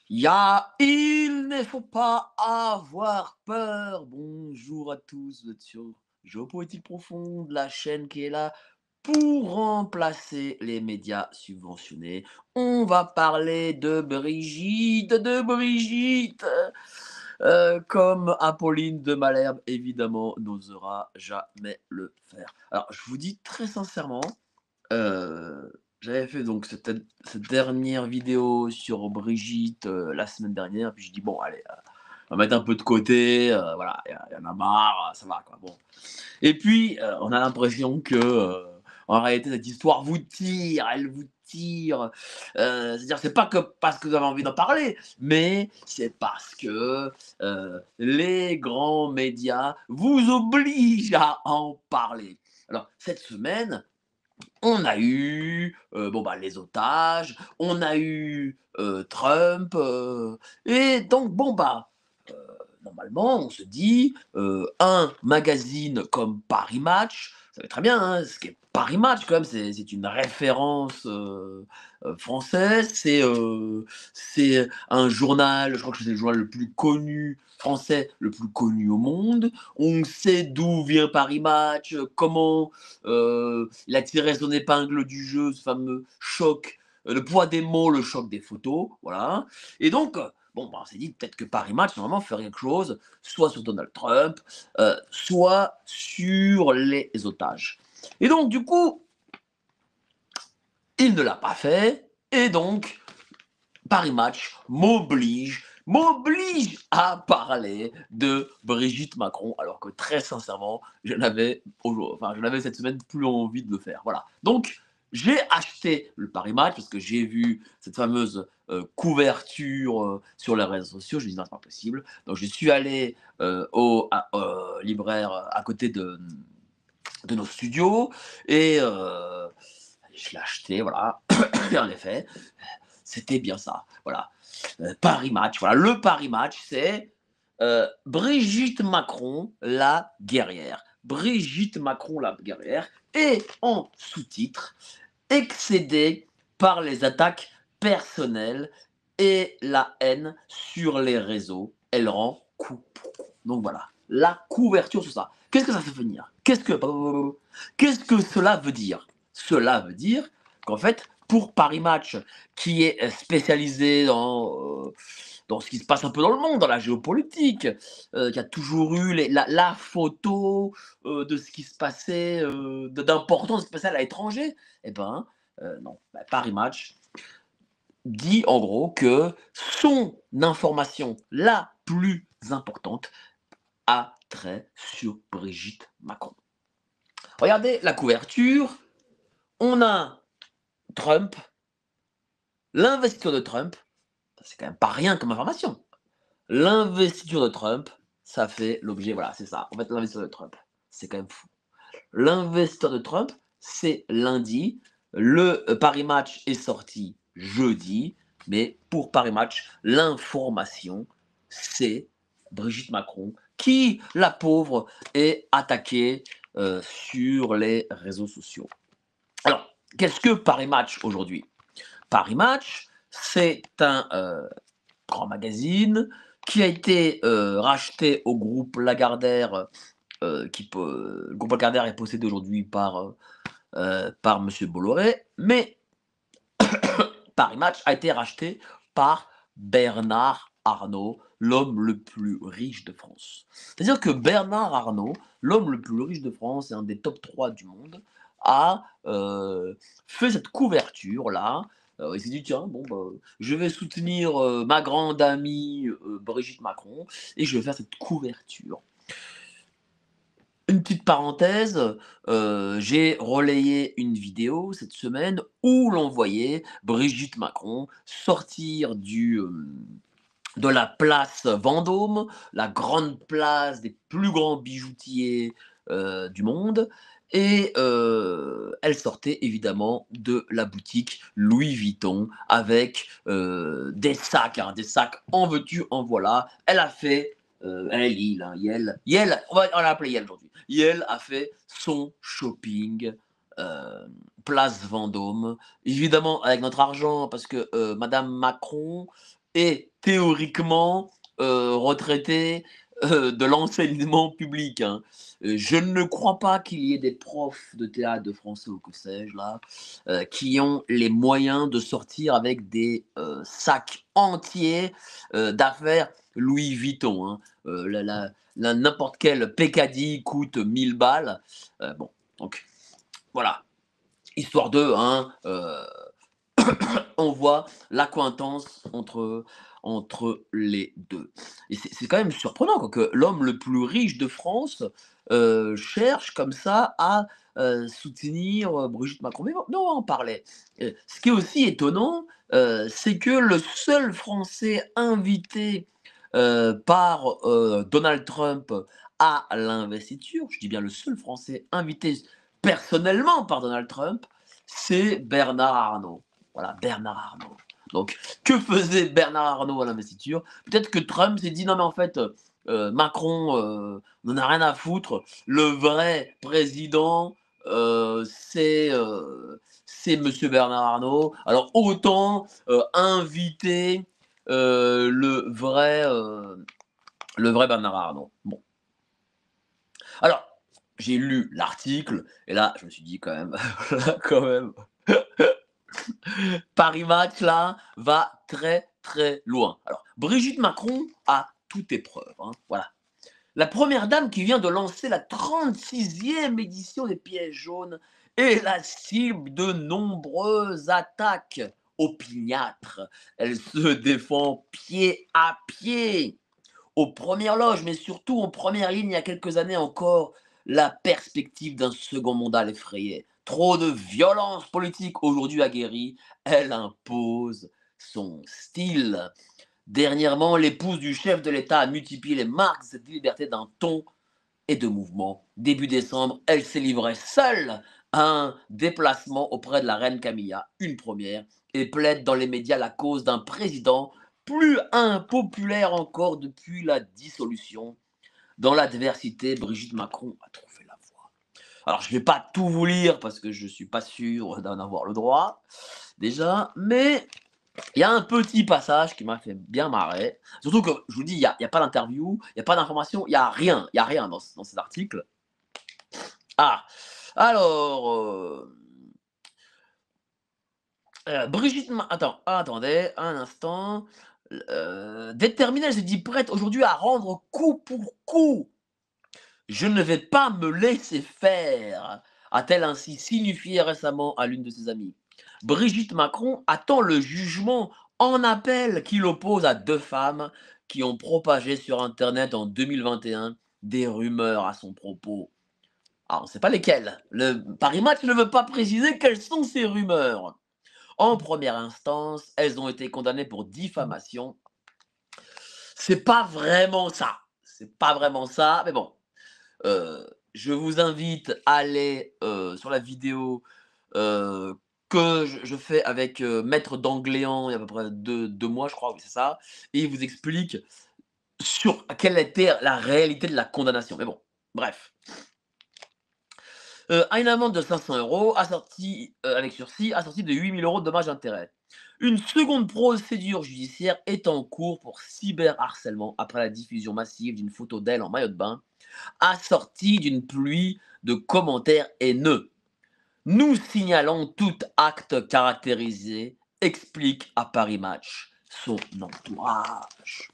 Il ne faut pas avoir peur. Bonjour à tous, vous êtes sur Géopolitique Profonde, la chaîne qui est là pour remplacer les médias subventionnés. On va parler de Brigitte, comme Apolline de Malherbe, évidemment, n'osera jamais le faire. Alors, je vous dis très sincèrement, j'avais fait donc cette dernière vidéo sur Brigitte, la semaine dernière, puis j'ai dit: «Bon allez, on va mettre un peu de côté, voilà, il y en a marre, ça va quoi, bon». Et puis, on a l'impression que, en réalité cette histoire vous tire, elle vous tire, c'est-à-dire c'est pas que parce que vous avez envie d'en parler, mais c'est parce que, les grands médias vous obligent à en parler. Alors cette semaine, on a eu, bon, bah, les otages, on a eu, Trump, et donc bon, bah, heu, normalement, on se dit, un magazine comme Paris Match, ça va très bien, hein, ce qui est Paris Match quand même, c'est une référence, française. C'est un journal, je crois que c'est le journal le plus connu français, le plus connu au monde. On sait d'où vient Paris Match, comment il a tiré son épingle du jeu, ce fameux choc, le poids des mots, le choc des photos, voilà. Et donc, bon, bah, on s'est dit peut-être que Paris Match, normalement, ferait quelque chose, soit sur Donald Trump, soit sur les otages. Et donc, du coup, il ne l'a pas fait, et donc, Paris Match m'oblige à parler de Brigitte Macron, alors que très sincèrement, je n'avais cette semaine plus envie de le faire. Voilà. Donc, j'ai acheté le Paris Match parce que j'ai vu cette fameuse couverture sur les réseaux sociaux. Je me dis non, c'est pas possible. Donc, je suis allé au libraire à côté de nos studios et je l'ai acheté, voilà. Et en effet, c'était bien ça. Voilà. Paris Match, voilà. Le Paris Match, c'est Brigitte Macron, la guerrière. Brigitte Macron, la guerrière. Et en sous-titre, excédée par les attaques personnelles et la haine sur les réseaux, elle rend coup pour coup. Donc voilà, la couverture sur ça. Qu'est-ce que ça fait venir? Qu'est-ce que cela veut dire? Cela veut dire qu'en fait, pour Paris Match, qui est spécialisé dans ce qui se passe un peu dans le monde, dans la géopolitique, qui a toujours eu la photo de ce qui se passait, d'important, de ce qui se passait à l'étranger, eh ben, non, bah, Paris Match dit en gros que son information la plus importante a trait sur Brigitte Macron. Regardez la couverture, on a Trump, l'investiture de Trump, c'est quand même pas rien comme information. L'investiture de Trump, ça fait l'objet, voilà, c'est ça. En fait, l'investiture de Trump, c'est quand même fou. L'investiture de Trump, c'est lundi. Le Paris Match est sorti jeudi. Mais pour Paris Match, l'information, c'est Brigitte Macron qui, la pauvre, est attaquée sur les réseaux sociaux. Alors, qu'est-ce que Paris Match aujourd'hui? Paris Match, c'est un grand magazine qui a été racheté au groupe Lagardère, le groupe Lagardère est possédé aujourd'hui par Monsieur Bolloré, mais Paris Match a été racheté par Bernard Arnault, l'homme le plus riche de France. C'est-à-dire que Bernard Arnault, l'homme le plus riche de France et un des top 3 du monde, a fait cette couverture-là. Il s'est dit, tiens, bon, bah, je vais soutenir ma grande amie Brigitte Macron et je vais faire cette couverture. Une petite parenthèse, j'ai relayé une vidéo cette semaine où l'on voyait Brigitte Macron sortir de la place Vendôme, la grande place des plus grands bijoutiers, du monde, et elle sortait évidemment de la boutique Louis Vuitton avec, des sacs, hein, des sacs en veux-tu, en voilà. Elle a fait, elle, il, hein, Yel, on va l'appeler Yel aujourd'hui. Yel a fait son shopping, place Vendôme, évidemment avec notre argent parce que, madame Macron est théoriquement retraité de l'enseignement public, hein. Je ne crois pas qu'il y ait des profs de théâtre, de français ou que sais-je là, qui ont les moyens de sortir avec des sacs entiers d'affaires Louis Vuitton, hein. N'importe quel Pécadille coûte 1000 balles. Bon, donc voilà, histoire de, hein, on voit l'accointance entre les deux. Et c'est quand même surprenant quoi, que l'homme le plus riche de France cherche comme ça à soutenir Brigitte Macron. Mais bon, non, on en parlait. Ce qui est aussi étonnant, c'est que le seul Français invité par Donald Trump à l'investiture, je dis bien le seul Français invité personnellement par Donald Trump, c'est Bernard Arnault. Voilà, Bernard Arnault. Donc, que faisait Bernard Arnault à l'investiture? Peut-être que Trump s'est dit non, mais en fait, Macron, on n'en a rien à foutre. Le vrai président, c'est Monsieur Bernard Arnault. Alors, autant inviter le vrai Bernard Arnault. Bon. Alors, j'ai lu l'article, et là, je me suis dit quand même, quand même. Paris Match, là, va très, très loin. Alors, Brigitte Macron a toute épreuve, hein, voilà. La première dame qui vient de lancer la 36e édition des Pièges jaunes est la cible de nombreuses attaques opiniâtres. Elle se défend pied à pied aux premières loges, mais surtout en première ligne il y a quelques années encore, la perspective d'un second mandat l'effrayait. Trop de violence politique aujourd'hui aguerrie, elle impose son style. Dernièrement, l'épouse du chef de l'État a multiplié les marques de cette liberté d'un ton et de mouvement. Début décembre, elle s'est livrée seule à un déplacement auprès de la reine Camilla, une première, et plaide dans les médias la cause d'un président plus impopulaire encore depuis la dissolution. Dans l'adversité, Brigitte Macron a trouvé la voie. Alors, je ne vais pas tout vous lire parce que je ne suis pas sûr d'en avoir le droit, déjà, mais il y a un petit passage qui m'a fait bien marrer. Surtout que, je vous dis, il y a pas d'interview, il n'y a pas d'information, il y a rien dans ces articles. Ah, alors, Brigitte attends, attendez un instant. Déterminée, elle se dit prête aujourd'hui à rendre coup pour coup. Je ne vais pas me laisser faire, a-t-elle ainsi signifié récemment à l'une de ses amies. Brigitte Macron attend le jugement en appel qui l'oppose à deux femmes qui ont propagé sur Internet en 2021 des rumeurs à son propos. Ah, on ne sait pas lesquelles. Le Paris Match ne veut pas préciser quelles sont ces rumeurs. En première instance, elles ont été condamnées pour diffamation. C'est pas vraiment ça. C'est pas vraiment ça, mais bon. Je vous invite à aller sur la vidéo que je fais avec Maître d'Angléan il y a à peu près deux mois, je crois, oui, c'est ça. Et il vous explique sur quelle était la réalité de la condamnation. Mais bon, bref. Une amende de 500 € assortie, avec sursis, assortie de 8 000 € de dommages et intérêts. Une seconde procédure judiciaire est en cours pour cyberharcèlement après la diffusion massive d'une photo d'elle en maillot de bain, assortie d'une pluie de commentaires haineux. Nous signalons tout acte caractérisé, explique à Paris Match son entourage.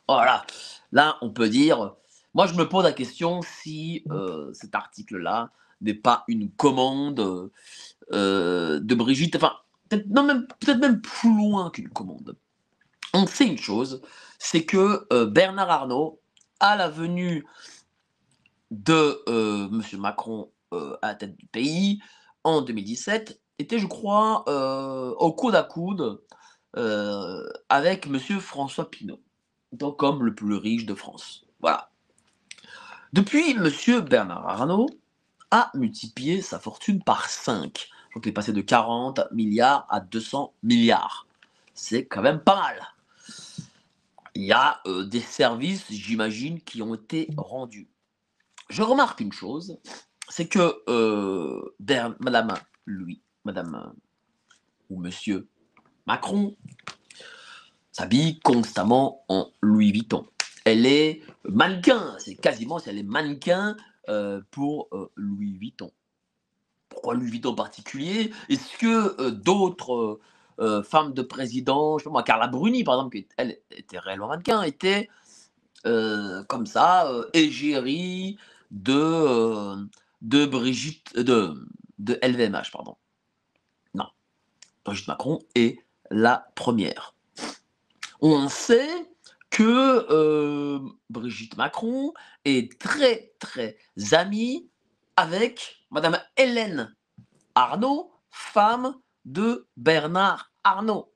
Voilà, là on peut dire, moi je me pose la question si cet article-là n'est pas une commande de Brigitte, enfin peut-être même plus loin qu'une commande. On sait une chose, c'est que Bernard Arnault, à la venue de M. Macron à la tête du pays en 2017, était, je crois, au coude à coude avec M. François Pinault, donc comme le plus riche de France. Voilà. Depuis, M. Bernard Arnault a multiplié sa fortune par 5. Je crois qu'il est passé de 40 milliards à 200 milliards. C'est quand même pas mal. Il y a des services, j'imagine, qui ont été rendus. Je remarque une chose, c'est que madame ou monsieur Macron s'habille constamment en Louis Vuitton. Elle est mannequin, c'est quasiment si elle est mannequin pour Louis Vuitton. Pourquoi Louis Vuitton en particulier? Est-ce que d'autres femmes de président, je sais pas moi, Carla Bruni par exemple, qui elle était réellement mannequin, était comme ça, égérie de Brigitte, de LVMH, pardon. Non, Brigitte Macron est la première. On sait que Brigitte Macron est très, très amie avec madame Hélène Arnault, femme de Bernard Arnault.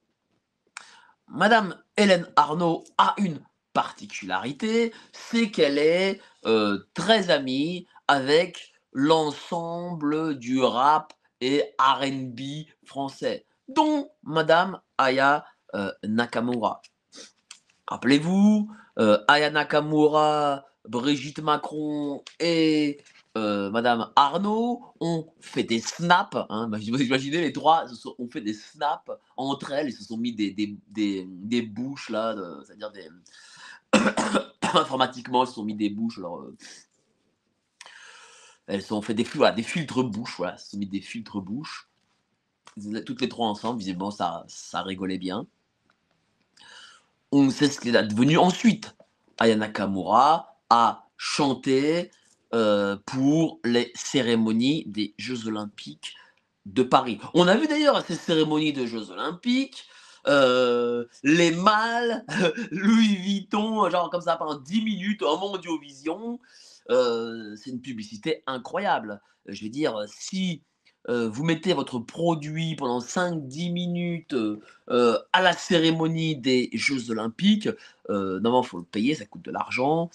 Madame Hélène Arnault a une particularité, c'est qu'elle est très amie avec l'ensemble du rap et R&B français, dont madame Aya Nakamura. Rappelez-vous, Aya Nakamura, Brigitte Macron et madame Arnault ont fait des snaps, hein, vous imaginez les 3 ont fait des snaps entre elles, ils se sont mis des bouches là, c'est-à-dire des informatiquement, ils se sont mis des bouches, alors, elles se sont fait voilà, des filtres bouches, voilà, elles se sont mis des filtres bouches. Toutes les 3 ensemble, visiblement ça rigolait bien. On sait ce qu'elle est devenue ensuite. Aya Nakamura a chanté pour les cérémonies des Jeux Olympiques de Paris. On a vu d'ailleurs à ces cérémonies de Jeux Olympiques les mâles, Louis Vuitton, genre comme ça pendant 10 minutes en Mondiovision. C'est une publicité incroyable. Je veux dire, si vous mettez votre produit pendant 5-10 minutes à la cérémonie des Jeux Olympiques, normalement, il faut le payer, ça coûte de l'argent.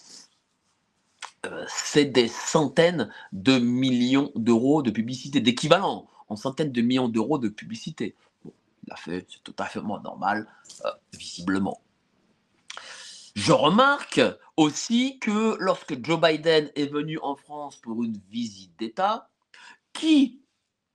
C'est des centaines de millions d'euros de publicité, d'équivalent en centaines de millions d'euros de publicité. Bon, il a fait, c'est tout à fait normal, visiblement. Je remarque aussi que lorsque Joe Biden est venu en France pour une visite d'État, qui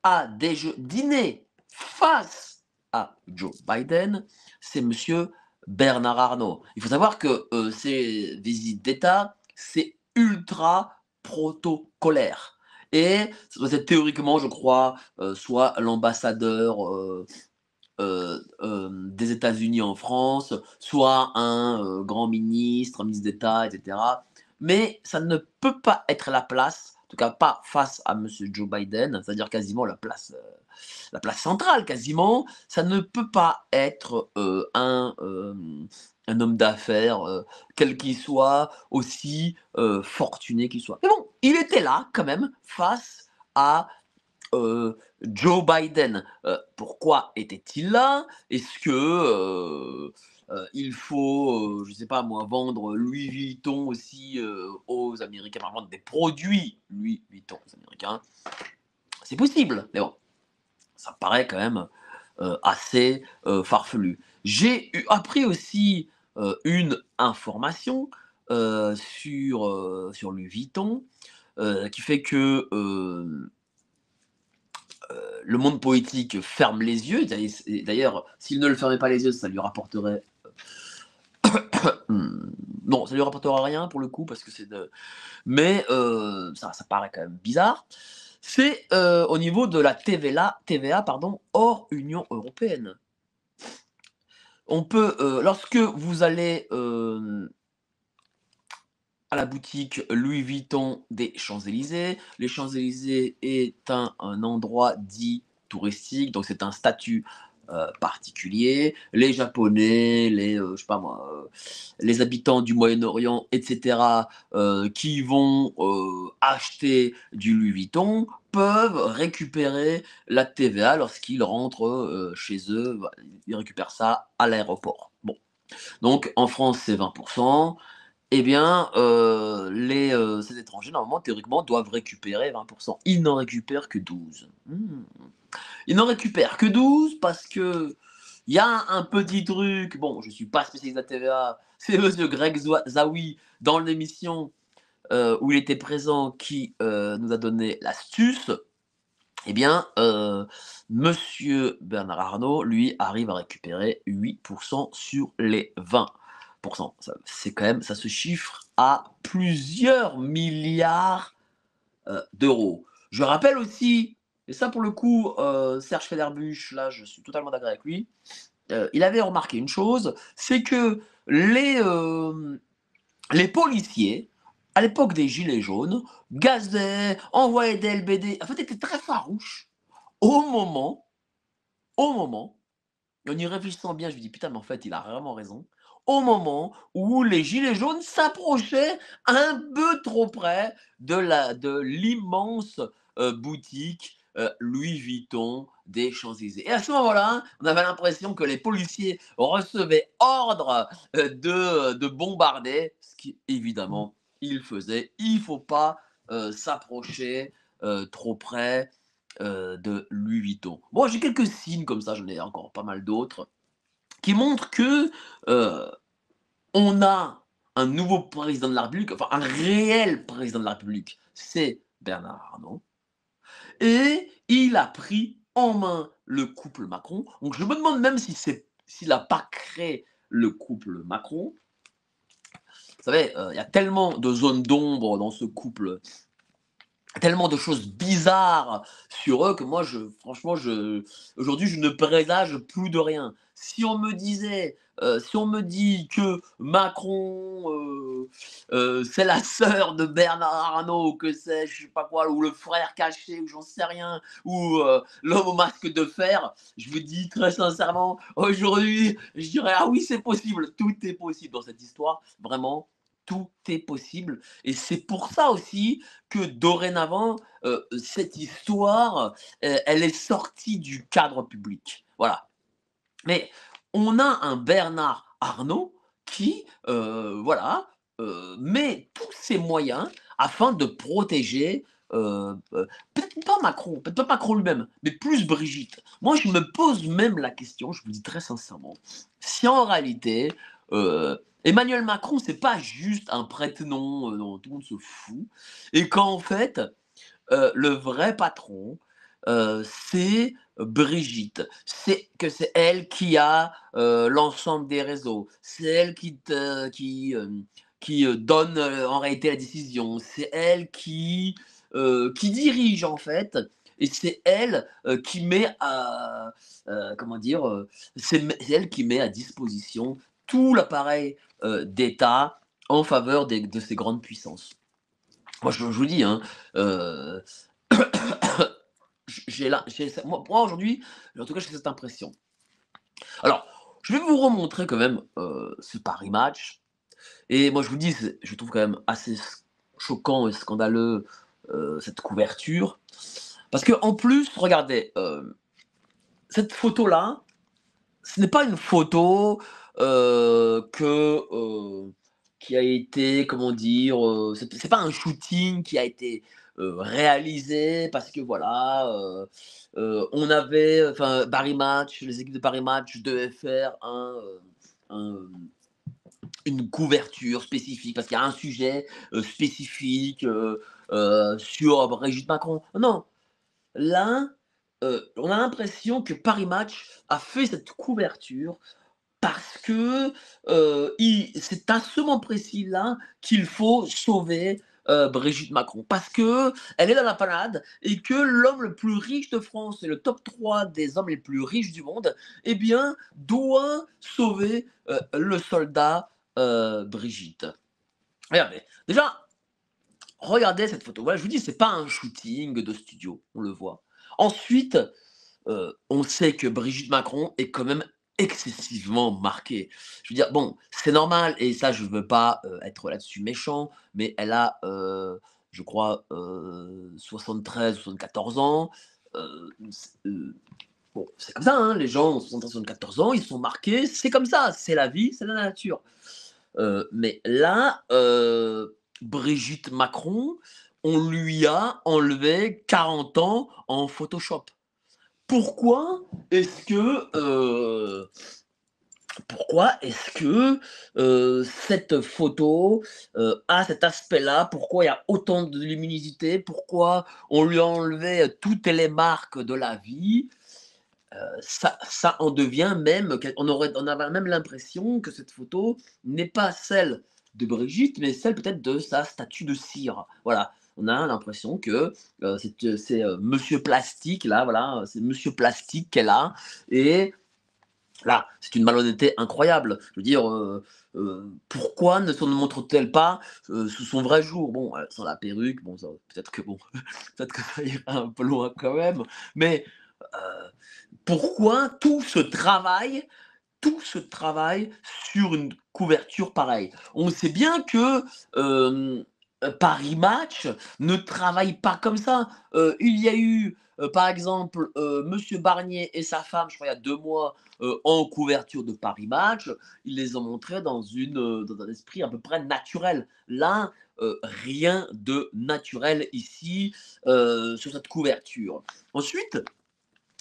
a dîné face à Joe Biden, c'est monsieur Bernard Arnault. Il faut savoir que ces visites d'État, c'est ultra protocolaire. Et ça doit être théoriquement, je crois, soit l'ambassadeur des États-Unis en France, soit un grand ministre, un ministre d'État, etc. Mais ça ne peut pas être la place, en tout cas pas face à monsieur Joe Biden, c'est-à-dire quasiment la place centrale, quasiment. Ça ne peut pas être un homme d'affaires, quel qu'il soit, aussi fortuné qu'il soit. Mais bon, il était là quand même face à Joe Biden. Pourquoi était-il là? Est-ce que il faut, je ne sais pas moi, vendre Louis Vuitton aussi aux Américains, par vendre des produits Louis Vuitton aux Américains? C'est possible, mais bon, ça paraît quand même assez farfelu. J'ai appris aussi une information sur Louis Vuitton qui fait que le monde politique ferme les yeux. D'ailleurs, s'il ne le fermait pas les yeux, ça lui rapporterait. Non, ça lui rapportera rien pour le coup, parce que c'est de. Mais ça paraît quand même bizarre. C'est au niveau de la TVA pardon, hors Union européenne. On peut, lorsque vous allez à la boutique Louis Vuitton des Champs-Élysées. Les Champs-Élysées est un endroit dit touristique, donc c'est un statut particulier. Les Japonais, je sais pas moi, les habitants du Moyen-Orient, etc., qui vont acheter du Louis Vuitton peuvent récupérer la TVA lorsqu'ils rentrent chez eux. Ils récupèrent ça à l'aéroport. Bon, donc en France c'est 20%. Eh bien, ces étrangers, normalement, théoriquement, doivent récupérer 20%. Ils n'en récupèrent que 12. Ils n'en récupèrent que 12 parce que il y a un petit truc. Bon, je ne suis pas spécialiste de la TVA. C'est monsieur Greg Zawi, dans l'émission où il était présent, qui nous a donné l'astuce. Eh bien, monsieur Bernard Arnault, lui, arrive à récupérer 8 sur les 20. Ça c'est quand même ça se chiffre à plusieurs milliards, d'euros. Je rappelle aussi, et ça pour le coup, Serge Faidherbuche, là, je suis totalement d'accord avec lui, il avait remarqué une chose, c'est que les policiers, à l'époque des gilets jaunes, gazaient, envoyaient des LBD, en fait, étaient très farouches au moment au moment, et en y réfléchissant bien, je me dis: «Putain, mais en fait, il a vraiment raison», au moment où les gilets jaunes s'approchaient un peu trop près de l'immense, boutique, Louis Vuitton des Champs-Élysées, et à ce moment-là, on avait l'impression que les policiers recevaient ordre, de bombarder, ce qui évidemment ils faisaient. Il faut pas, s'approcher, trop près, de Louis Vuitton. Bon, j'ai quelques signes comme ça, j'en ai encore pas mal d'autres, qui montrent que, heu, on a un nouveau président de la République, enfin un réel président de la République, c'est Bernard Arnault, et il a pris en main le couple Macron. Donc je me demande même s'il n'a pas créé le couple Macron. Vous savez, il y a tellement de zones d'ombre dans ce couple, tellement de choses bizarres sur eux que moi, franchement, aujourd'hui, je ne présage plus de rien. Si on me dit que Macron, c'est la sœur de Bernard Arnault, que c'est, je sais pas quoi, ou le frère caché, ou j'en sais rien, ou l'homme au masque de fer, je vous dis très sincèrement, aujourd'hui, je dirais ah oui, c'est possible, tout est possible dans cette histoire, vraiment, tout est possible, et c'est pour ça aussi que dorénavant, cette histoire, elle est sortie du cadre public. Voilà. Mais on a un Bernard Arnault qui, voilà, met tous ses moyens afin de protéger, peut-être pas Macron lui-même, mais plus Brigitte. Moi, je me pose même la question, je vous le dis très sincèrement, si en réalité, Emmanuel Macron, c'est pas juste un prête-nom, dont tout le monde se fout, et qu'en fait, le vrai patron, c'est Brigitte. C'est elle qui a, l'ensemble des réseaux. C'est elle qui donne, en réalité la décision. C'est elle qui dirige en fait, et c'est elle, qui met à, comment dire? C'est elle qui met à disposition tout l'appareil, d'État en faveur de ces grandes puissances. Moi, je vous dis, hein, heu, moi aujourd'hui, en tout cas, j'ai cette impression. Alors, je vais vous remontrer quand même, ce Paris Match, et moi je vous dis, je trouve quand même assez choquant et scandaleux, cette couverture. Parce que en plus, regardez, cette photo-là, ce n'est pas une photo, qui a été, comment dire, c'est pas un shooting qui a été, réalisé parce que voilà, on avait, enfin Paris Match, les équipes de Paris Match devaient faire un une couverture spécifique parce qu'il y a un sujet, spécifique, sur Brigitte Macron. Non, là, on a l'impression que Paris Match a fait cette couverture parce que, c'est à ce moment précis-là qu'il faut sauver, Brigitte Macron. Parce qu'elle est dans la panade et que l'homme le plus riche de France et le top 3 des hommes les plus riches du monde, eh bien, doit sauver, le soldat, Brigitte. Regardez, déjà, regardez cette photo. Voilà, je vous dis, c'est pas un shooting de studio, on le voit. Ensuite, on sait que Brigitte Macron est quand même excessivement marquée. Je veux dire, bon, c'est normal, et ça, je veux pas, être là-dessus méchant, mais elle a, je crois, 73-74 ans. Bon, c'est comme ça, hein, les gens ont 73-74 ans, ils sont marqués, c'est comme ça, c'est la vie, c'est la nature. Mais là, Brigitte Macron, on lui a enlevé 40 ans en Photoshop. Pourquoi est-ce que, pourquoi est-ce que, cette photo, a cet aspect-là? Pourquoi il y a autant de luminosité? Pourquoi on lui a enlevé, toutes les marques de la vie? Ça en devient même on avait même l'impression que cette photo n'est pas celle de Brigitte, mais celle peut-être de sa statue de cire. Voilà, on a l'impression que, Monsieur Plastique là, voilà, c'est Monsieur Plastique qu'elle a et là, c'est une malhonnêteté incroyable. Je veux dire, pourquoi ne se montre-t-elle pas, sous son vrai jour? Bon, sans la perruque, bon ça peut-être que bon, peut-être que ça ira un peu loin quand même, mais, heu, pourquoi tout ce travail sur une couverture pareille? On sait bien que, hem, Paris Match ne travaille pas comme ça. Il y a eu, par exemple, monsieur Barnier et sa femme, je crois il y a 2 mois, en couverture de Paris Match. Ils les ont montrés dans un esprit à peu près naturel. Là, rien de naturel ici, sur cette couverture. Ensuite,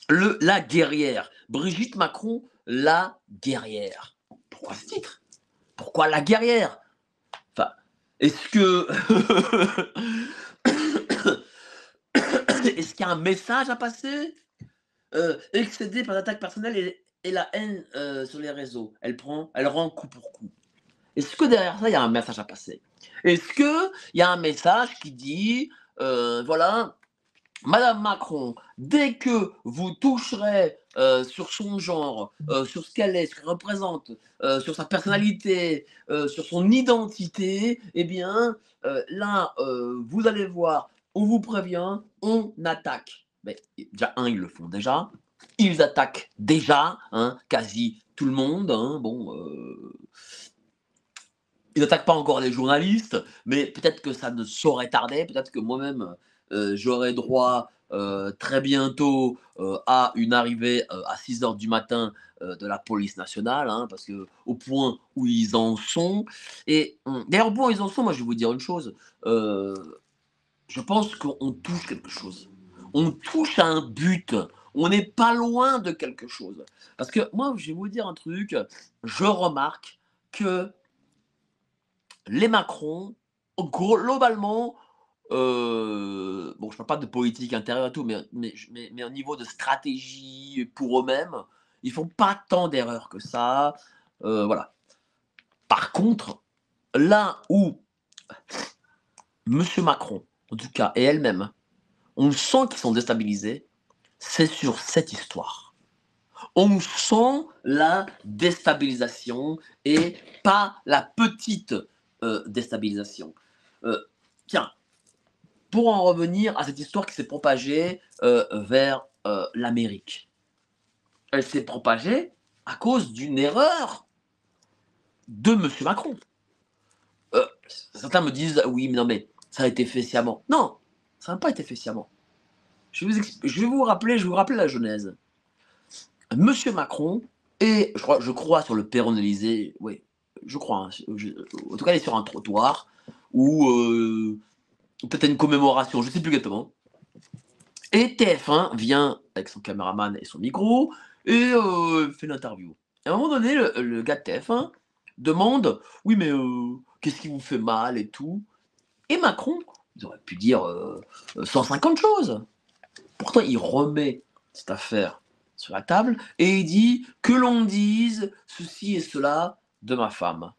la guerrière. Brigitte Macron, la guerrière. Pourquoi ce titre? Pourquoi la guerrière? Enfin, est-ce que est-ce qu'il y a un message à passer? Excédée par l'attaque personnelle et la haine, sur les réseaux. Elle rend coup pour coup. Est-ce que derrière ça, il y a un message à passer? Est-ce qu'il y a un message qui dit, voilà, Madame Macron, dès que vous toucherez, sur son genre, sur ce qu'elle est, ce qu'elle représente, sur sa personnalité, sur son identité, eh bien, là, vous allez voir, on vous prévient, on attaque. Mais déjà ils le font déjà. Ils attaquent déjà, hein, quasi tout le monde, hein. Bon, ils n'attaquent pas encore les journalistes, mais peut-être que ça ne saurait tarder. Peut-être que moi-même, j'aurai droit, très bientôt, à une arrivée, à 6 heures du matin, de la police nationale, hein, parce qu'au point où ils en sont et d'ailleurs, au point où ils en sont, moi, je vais vous dire une chose, heu, je pense qu'on touche quelque chose. On touche à un but. On n'est pas loin de quelque chose. Parce que moi, je vais vous dire un truc, je remarque que les Macron, globalement, bon, je parle pas de politique intérieure et tout, mais au niveau de stratégie pour eux-mêmes, ils font pas tant d'erreurs que ça, voilà. Par contre, là où monsieur Macron, en tout cas et elle-même, on sent qu'ils sont déstabilisés, c'est sur cette histoire. On sent la déstabilisation et pas la petite, déstabilisation. Tiens, pour en revenir à cette histoire qui s'est propagée, vers, l'Amérique. Elle s'est propagée à cause d'une erreur de monsieur Macron. Certains me disent: «Oui, mais non, mais ça a été fait sciemment». Non, ça n'a pas été fait sciemment. Je vais vous rappeler la genèse. Monsieur Macron est, je crois sur le perron de l'Élysée, oui, je crois, hein, en tout cas, il est sur un trottoir ou peut-être à une commémoration, je ne sais plus exactement. Et TF1 vient avec son caméraman et son micro et fait l'interview. À un moment donné, le gars de TF1 demande: «Oui, mais qu'est-ce qui vous fait mal et tout?» Et Macron, il aurait pu dire, 150 choses. Pourtant, il remet cette affaire sur la table et il dit: «Que l'on dise ceci et cela de ma femme».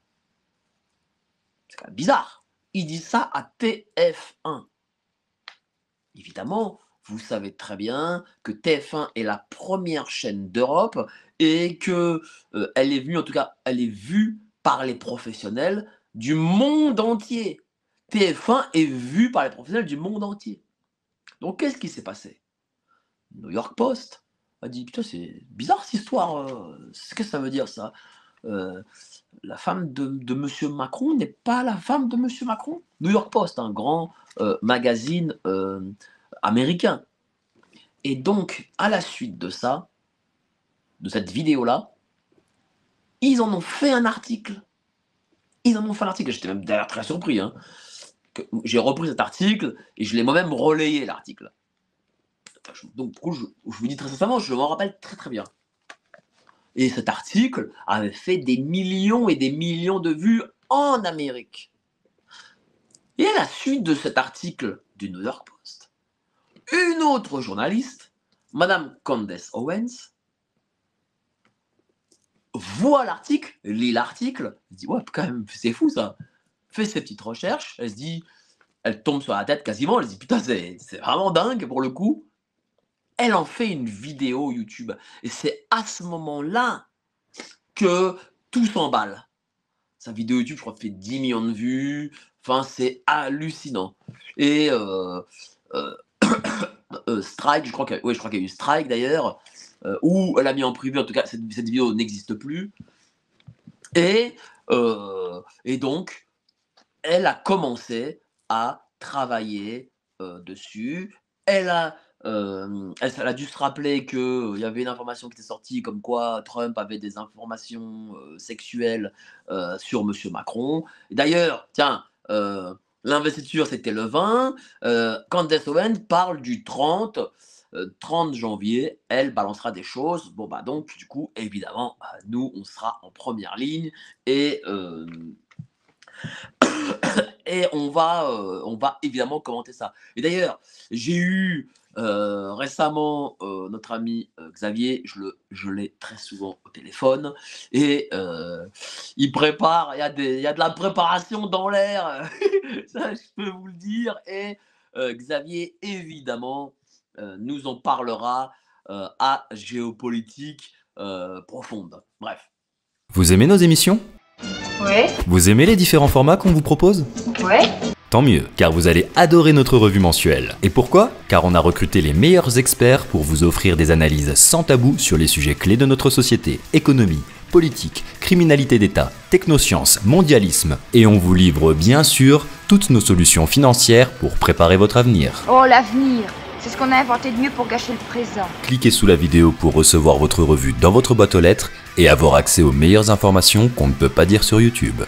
C'est quand même bizarre. Il dit ça à TF1. Évidemment, vous savez très bien que TF1 est la première chaîne d'Europe et que, elle est venue, en tout cas, elle est vue par les professionnels du monde entier. TF1 est vue par les professionnels du monde entier. Donc qu'est-ce qui s'est passé? New York Post a dit: «Putain, c'est bizarre cette histoire, qu'est-ce que ça veut dire ça? Heu, la femme de monsieur Macron n'est pas la femme de monsieur Macron?» New York Post, un grand, magazine, américain. Et donc, à la suite de ça, de cette vidéo-là, ils en ont fait un article. Ils en ont fait un article. J'étais même d'ailleurs très surpris, hein, j'ai repris cet article et je l'ai moi-même relayé l'article. Donc, du coup, je vous dis très sincèrement, je m'en rappelle très très bien. Et cet article avait fait des millions et des millions de vues en Amérique. Et à la suite de cet article du New York Post, une autre journaliste, Madame Candace Owens, voit l'article, lit l'article, elle se dit ouais, quand même, c'est fou ça. Fait ses petites recherches, elle se dit, elle tombe sur la tête quasiment, elle se dit putain, c'est vraiment dingue pour le coup. Elle en fait une vidéo YouTube. Et c'est à ce moment-là que tout s'emballe. Sa vidéo YouTube, je crois, fait 10 millions de vues. Enfin, c'est hallucinant. Et Strike, je crois qu'il y a eu Strike d'ailleurs, où elle a mis en privé, en tout cas, cette vidéo n'existe plus. Et donc, elle a commencé à travailler dessus. Elle a dû se rappeler qu'il y avait une information qui était sortie comme quoi Trump avait des informations sexuelles sur Monsieur Macron. D'ailleurs, tiens, l'investiture c'était le 20. Candace Owens parle du 30 janvier. Elle balancera des choses. Bon, bah, donc, du coup, évidemment, nous, on sera en première ligne et on va évidemment commenter ça. Et d'ailleurs, j'ai eu récemment notre ami Xavier, je l'ai très souvent au téléphone, et il prépare, il y a de la préparation dans l'air, ça je peux vous le dire, et Xavier évidemment nous en parlera à géopolitique profonde. Bref. Vous aimez nos émissions ? Ouais. Vous aimez les différents formats qu'on vous propose ? Ouais. Tant mieux, car vous allez adorer notre revue mensuelle. Et pourquoi ? Car on a recruté les meilleurs experts pour vous offrir des analyses sans tabou sur les sujets clés de notre société, économie, politique, criminalité d'État, technosciences, mondialisme. Et on vous livre bien sûr toutes nos solutions financières pour préparer votre avenir. Oh, l'avenir, c'est ce qu'on a inventé de mieux pour gâcher le présent. Cliquez sous la vidéo pour recevoir votre revue dans votre boîte aux lettres et avoir accès aux meilleures informations qu'on ne peut pas dire sur YouTube.